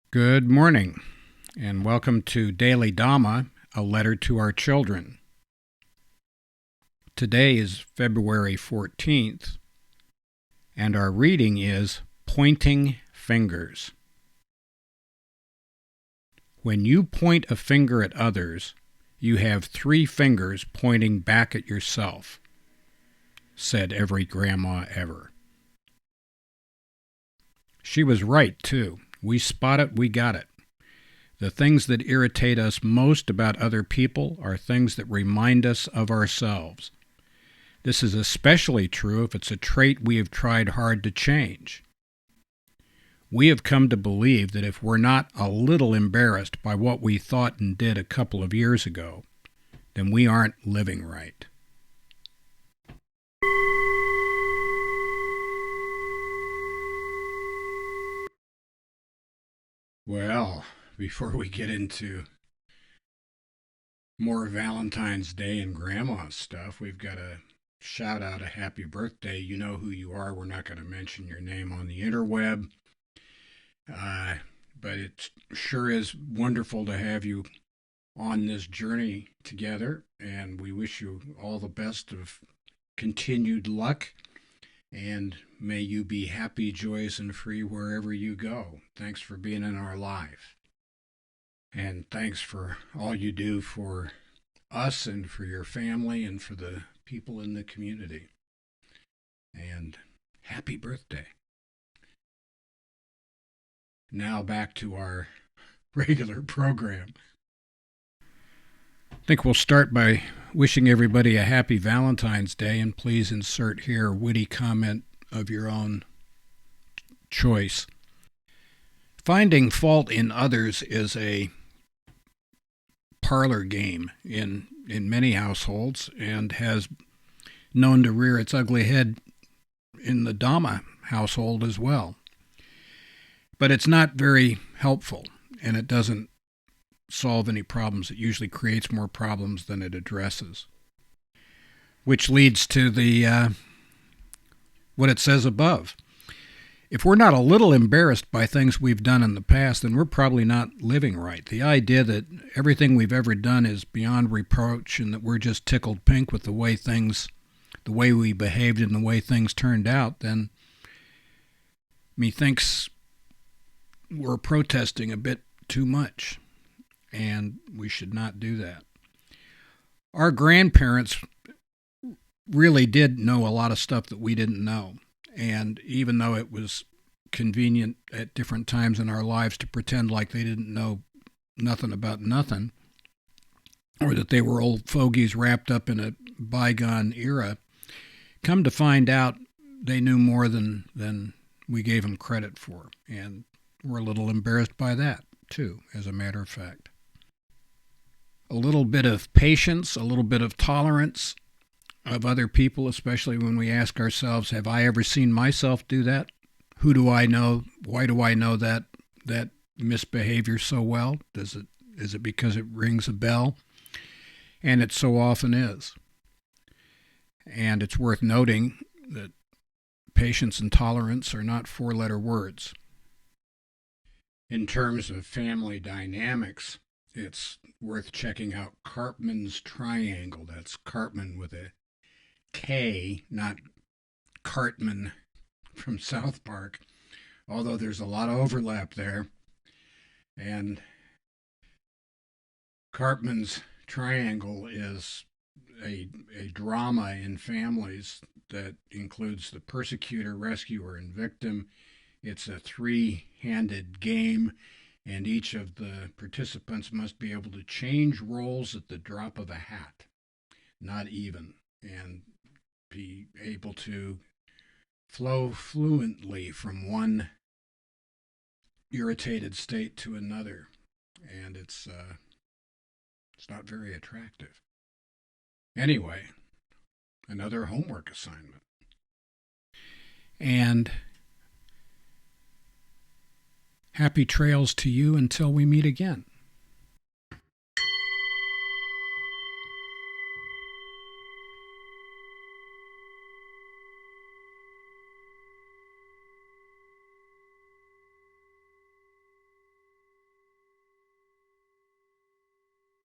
Good morning, and welcome to Daily Dhamma, a letter to our children. Today is February 14th, and our reading is Pointing Fingers. When you point a finger at others, you have 3 fingers pointing back at yourself, said every grandma ever. She was right, too. We spot it, we got it. The things that irritate us most about other people are things that remind us of ourselves. This is especially true if it's a trait we have tried hard to change. We have come to believe that if we're not a little embarrassed by what we thought and did a couple of years ago, then we aren't living right. Well, before we get into more Valentine's Day and Grandma stuff, we've got to shout out a happy birthday. You know who you are. We're not going to mention your name on the interweb. But it sure is wonderful to have you on this journey together, and we wish you all the best of continued luck, and may you be happy, joyous, and free wherever you go. Thanks for being in our life, and thanks for all you do for us and for your family and for the people in the community. And happy birthday. Now back to our regular program. I think we'll start by wishing everybody a happy Valentine's Day, and please insert here a witty comment of your own choice. Finding fault in others is a parlor game in many households and has known to rear its ugly head in the Dhamma household as well. But it's not very helpful, and it doesn't solve any problems. It usually creates more problems than it addresses. Which leads to the what it says above. If we're not a little embarrassed by things we've done in the past, then we're probably not living right. The idea that everything we've ever done is beyond reproach and that we're just tickled pink with the way we behaved and the way things turned out, then methinks we're protesting a bit too much, and we should not do that. Our grandparents really did know a lot of stuff that we didn't know, and even though it was convenient at different times in our lives to pretend like they didn't know nothing about nothing, or that they were old fogies wrapped up in a bygone era, come to find out they knew more than we gave them credit for, and we're a little embarrassed by that, too, as a matter of fact. A little bit of patience, a little bit of tolerance of other people, especially when we ask ourselves, have I ever seen myself do that? Who do I know? Why do I know that misbehavior so well? Is it because it rings a bell? And it so often is. And it's worth noting that patience and tolerance are not 4-letter words. In terms of family dynamics, it's worth checking out Karpman's triangle. That's Karpman with a K, not Cartman from South Park, although there's a lot of overlap there. And Karpman's triangle is a drama in families that includes the persecutor, rescuer, and victim. It's a 3-handed game, and each of the participants must be able to change roles at the drop of a hat, not even, and be able to flow fluently from one irritated state to another. And it's not very attractive. Anyway, another homework assignment. And happy trails to you until we meet again.